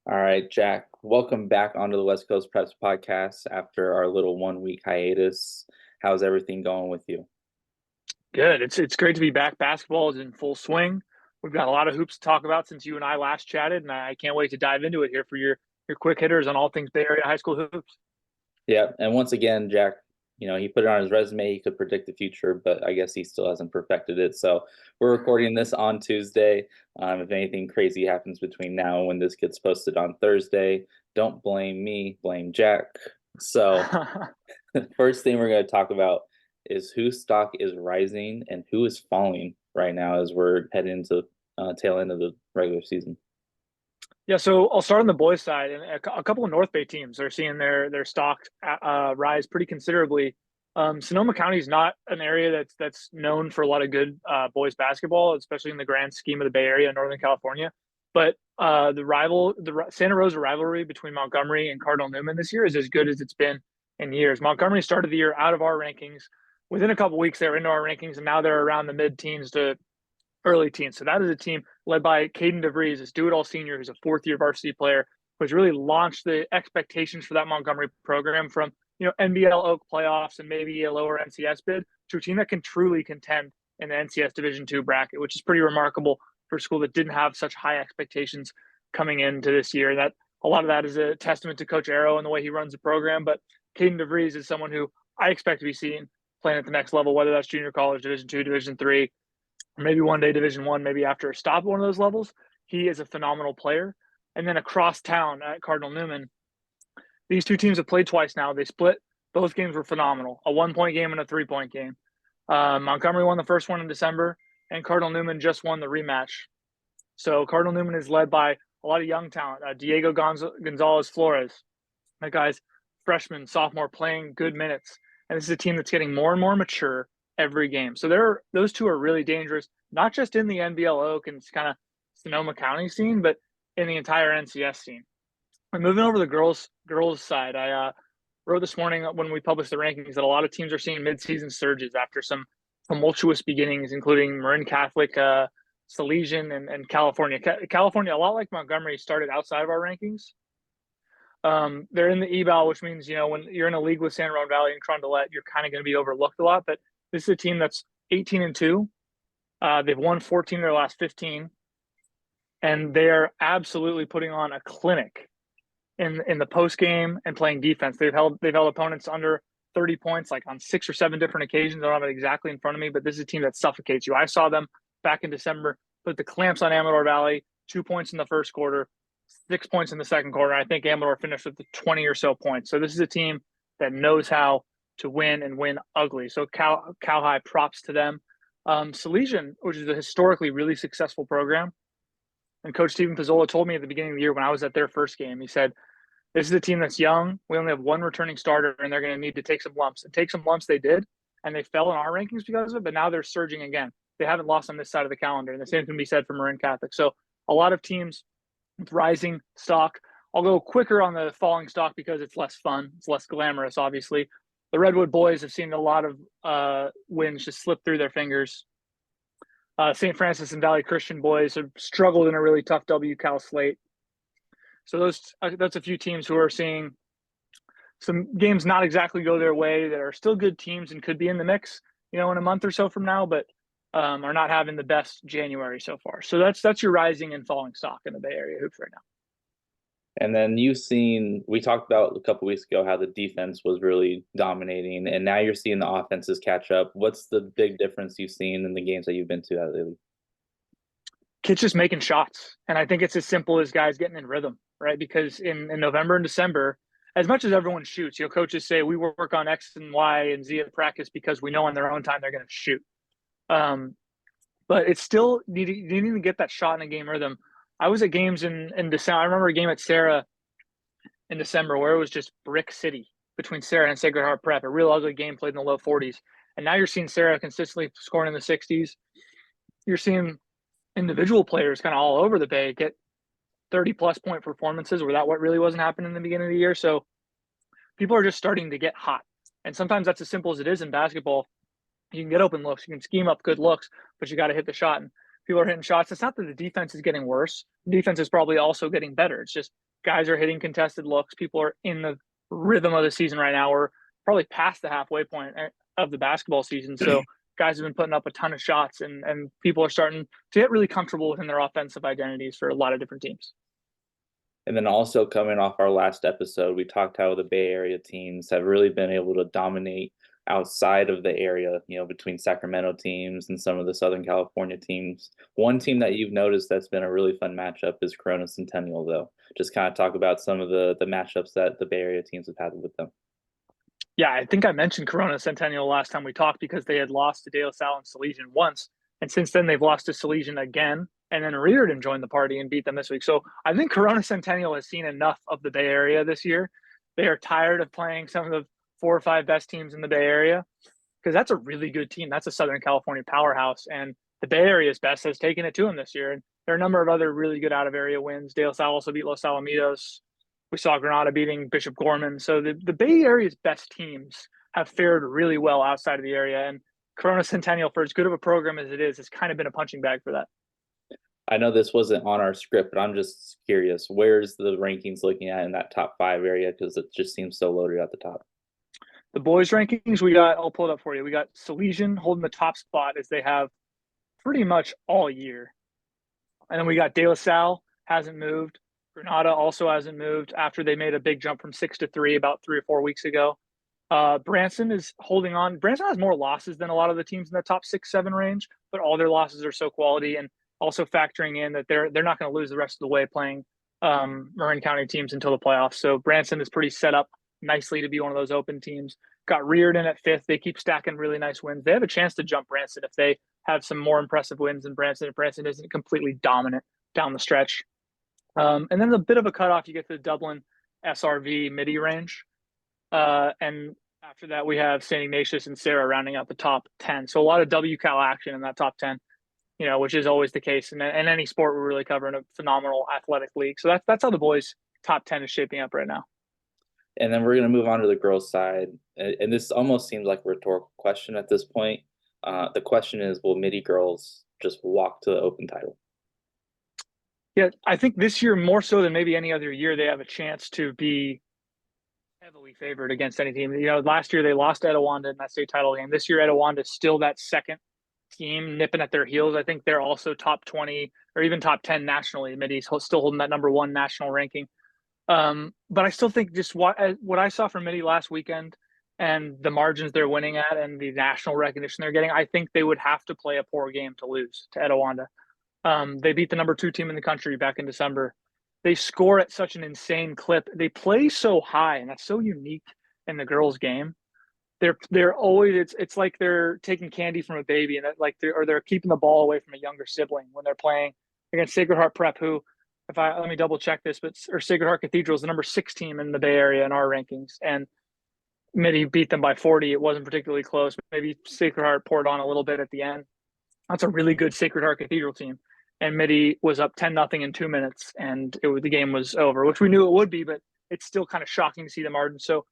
All right, Jack, welcome back onto the West Coast Preps podcast after our little 1 week hiatus. How's everything going with you? Good. It's great to be back. Basketball is in full swing. We've got a lot of hoops to talk about since you and I last chatted, and I can't wait to dive into it here for your quick hitters on all things Bay Area high school hoops. Yeah, and once again, Jack, he put it on his resume. He could predict the future, but I guess he still hasn't perfected it. So we're recording this on Tuesday. If anything crazy happens between now and when this gets posted on Thursday, don't blame me, blame Jack. So the first thing we're going to talk about is whose stock is rising and who is falling right now as we're heading into tail end of the regular season. Yeah, so I'll start on the boys' side, and a couple of North Bay teams are seeing their stock rise pretty considerably. Sonoma County is not an area that's known for a lot of good boys basketball, especially in the grand scheme of the Bay Area, Northern California. But the Santa Rosa rivalry between Montgomery and Cardinal Newman this year is as good as it's been in years. Montgomery started the year out of our rankings. Within a couple of weeks, they were into our rankings, and now they're around the mid-teens to early teens. So that is a team led by Caden DeVries, this do-it-all senior who's a fourth-year varsity player, who's really launched the expectations for that Montgomery program from NBL Oak playoffs and maybe a lower NCS bid to a team that can truly contend in the NCS Division II bracket, which is pretty remarkable for a school that didn't have such high expectations coming into this year. That a lot of that is a testament to Coach Arrow and the way he runs the program. But Caden DeVries is someone who I expect to be seeing playing at the next level, whether that's junior college, Division II, Division III, or maybe one day Division One, maybe after a stop at one of those levels. He is a phenomenal player. And then across town at Cardinal Newman, these two teams have played twice now. They split. Both games were phenomenal. A 1 point game and a 3 point game. Montgomery won the first one in December, and Cardinal Newman just won the rematch. So Cardinal Newman is led by a lot of young talent. Diego Gonzalez Flores, that guy's freshman, sophomore, playing good minutes. And this is a team that's getting more and more mature every game. So those two are really dangerous, not just in the NBL Oak and kind of Sonoma County scene, but in the entire NCS scene. And moving over to the girls side, I wrote this morning when we published the rankings that a lot of teams are seeing midseason surges after some tumultuous beginnings, including Marin Catholic, Salesian, and California. California, a lot like Montgomery, started outside of our rankings. They're in the eval, which means when you're in a league with San Ramon Valley and Carondelet, you're kind of going to be overlooked a lot. But this is a team that's 18-2. They've won 14 of their last 15, and they are absolutely putting on a clinic in the post game and playing defense. They've held opponents under 30 points like on 6 or 7 different occasions. I don't have it exactly in front of me, but this is a team that suffocates you. I saw them back in December put the clamps on Amador Valley, 2 points in the first quarter, 6 points in the second quarter. I think Amador finished with 20 or so points. So this is a team that knows how to win and win ugly. So Cal High, props to them. Salesian, which is a historically really successful program, and Coach Stephen Pizzola told me at the beginning of the year when I was at their first game, he said, this is a team that's young. We only have one returning starter, and they're going to need to take some lumps. And take some lumps they did, and they fell in our rankings because of it, but now they're surging again. They haven't lost on this side of the calendar, and the same can be said for Marin Catholic. So a lot of teams with rising stock. I'll go quicker on the falling stock because it's less fun. It's less glamorous, obviously. The Redwood boys have seen a lot of wins just slip through their fingers. St. Francis and Valley Christian boys have struggled in a really tough WCAL slate. So that's a few teams who are seeing some games not exactly go their way that are still good teams and could be in the mix, in a month or so from now, but are not having the best January so far. So that's your rising and falling stock in the Bay Area hoops right now. And then we talked about a couple weeks ago how the defense was really dominating, and now you're seeing the offenses catch up. What's the big difference you've seen in the games that you've been to lately? Kids just making shots. And I think it's as simple as guys getting in rhythm, right? Because in November and December, as much as everyone shoots, coaches say we work on X and Y and Z at practice because we know on their own time they're going to shoot. But it's still needing to get that shot in a game rhythm. I was at games in December. I remember a game at Sarah in December where it was just brick city between Sarah and Sacred Heart Prep, a real ugly game played in the low 40s. And now you're seeing Sarah consistently scoring in the 60s. You're seeing individual players kind of all over the Bay get 30-plus point performances where that what really wasn't happening in the beginning of the year. So people are just starting to get hot. And sometimes that's as simple as it is in basketball. You can get open looks, you can scheme up good looks, but you got to hit the shot. And people are hitting shots. It's not that the defense is getting worse. The defense is probably also getting better. It's just Guys are hitting contested looks. People are in the rhythm of the season right now. We're probably past the halfway point of the basketball season. So guys have been putting up a ton of shots, and people are starting to get really comfortable within their offensive identities for a lot of different teams. And then also coming off our last episode, we talked how the Bay Area teams have really been able to dominate outside of the area, between Sacramento teams and some of the Southern California teams. One team that you've noticed that's been a really fun matchup is Corona Centennial, though. Just kind of talk about some of the matchups that the Bay Area teams have had with them. Yeah, I think I mentioned Corona Centennial last time we talked because they had lost to De La Salle and Salesian once. And since then, they've lost to Salesian again. And then Reardon joined the party and beat them this week. So I think Corona Centennial has seen enough of the Bay Area this year. They are tired of playing some of the 4 or 5 best teams in the Bay Area because that's a really good team. That's a Southern California powerhouse. And the Bay Area's best has taken it to them this year. And there are a number of other really good out of area wins. De La Salle also beat Los Alamitos. We saw Granada beating Bishop Gorman. So the Bay Area's best teams have fared really well outside of the area. And Corona Centennial, for as good of a program as it is, has kind of been a punching bag for that. I know this wasn't on our script, but I'm just curious, where's the rankings looking at in that top 5 area? Because it just seems so loaded at the top. The boys' rankings, I'll pull it up for you. We got Salesian holding the top spot as they have pretty much all year. And then we got De La Salle, hasn't moved. Granada also hasn't moved after they made a big jump from 6 to 3 about 3 or 4 weeks ago. Branson is holding on. Branson has more losses than a lot of the teams in the top 6-7 range, but all their losses are so quality, and also factoring in that they're not going to lose the rest of the way playing Marin County teams until the playoffs. So Branson is pretty set up nicely to be one of those open teams. Got Reardon at 5th. They keep stacking really nice wins. They have a chance to jump Branson if they have some more impressive wins than Branson. If Branson isn't completely dominant down the stretch. And then a bit of a cutoff, you get to the Dublin SRV Mitty range. And after that, we have St. Ignatius and Sarah rounding out the top 10. So a lot of WCAL action in that top 10, which is always the case. And in any sport, we're really covering a phenomenal athletic league. So that's how the boys' top 10 is shaping up right now. And then we're going to move on to the girls' side. And this almost seems like a rhetorical question at this point. The question is, will Mitty girls just walk to the open title? Yeah, I think this year, more so than maybe any other year, they have a chance to be heavily favored against any team. Last year they lost to Etowanda in that state title game. This year, Etowanda is still that second team nipping at their heels. I think they're also top 20 or even top 10 nationally. Mitty's still holding that number 1 national ranking. But I still think just what I saw from Mitty last weekend and the margins they're winning at and the national recognition they're getting, I think they would have to play a poor game to lose to Etowanda. They beat the number 2 team in the country back in December. They score at such an insane clip. They play so high, and that's so unique in the girls' game. They're always it's like they're taking candy from a baby, and they're keeping the ball away from a younger sibling when they're playing against Sacred Heart Prep, who let me double check this, or Sacred Heart Cathedral is the number 6 team in the Bay Area in our rankings, and Mitty beat them by 40. It wasn't particularly close. Maybe Sacred Heart poured on a little bit at the end. That's a really good Sacred Heart Cathedral team. And Mitty was up 10-0 in 2 minutes, and the game was over, which we knew it would be, but it's still kind of shocking to see the margin. So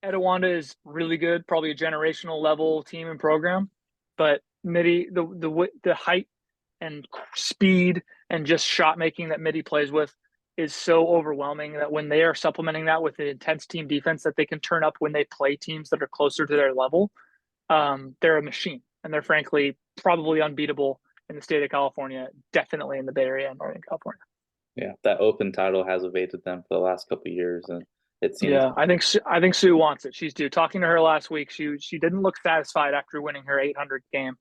Etowanda is really good, probably a generational level team and program, but Mitty, the height and speed and just shot making that Mitty plays with is so overwhelming that when they are supplementing that with an intense team defense that they can turn up when they play teams that are closer to their level, they're a machine, and they're frankly probably unbeatable in the state of California, definitely in the Bay Area and Northern California. Yeah, that open title has evaded them for the last couple of years, and it seems. Yeah, I think Sue wants it. She's due. Talking to her last week, she didn't look satisfied after winning her 800th game.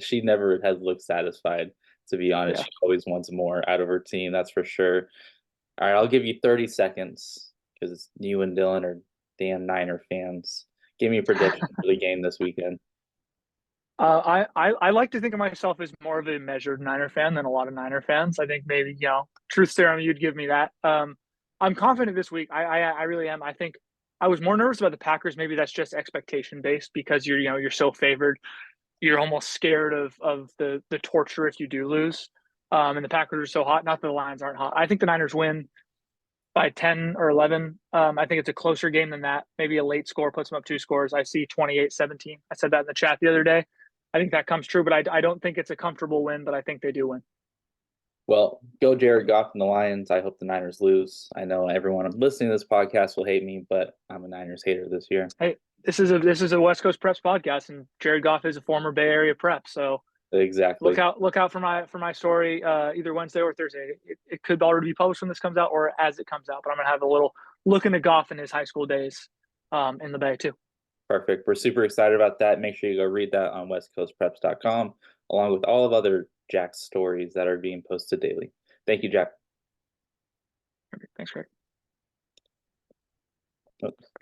She never has looked satisfied, to be honest. Yeah. She always wants more out of her team, that's for sure. All right, I'll give you 30 seconds because you and Dylan are damn Niner fans. Give me a prediction for the game this weekend. I like to think of myself as more of a measured Niner fan than a lot of Niner fans. I think maybe, truth serum, you'd give me that. I'm confident this week. I really am. I think I was more nervous about the Packers. Maybe that's just expectation based because you're so favored. You're almost scared of the torture if you do lose. And the Packers are so hot. Not that the Lions aren't hot. I think the Niners win by 10 or 11. I think it's a closer game than that. Maybe a late score puts them up 2 scores. I see 28-17. I said that in the chat the other day. I think that comes true, but I don't think it's a comfortable win, but I think they do win. Well, go Jared Goff and the Lions. I hope the Niners lose. I know everyone listening to this podcast will hate me, but I'm a Niners hater this year. Hey, this is a West Coast Preps podcast, and Jared Goff is a former Bay Area prep. So Exactly. look out for my story either Wednesday or Thursday. It could already be published when this comes out or as it comes out. But I'm gonna have a little look into Goff in his high school days in the Bay too. Perfect. We're super excited about that. Make sure you go read that on westcoastpreps.com, along with all of other Jack's stories that are being posted daily. Thank you, Jack. Thanks, Greg. Oops.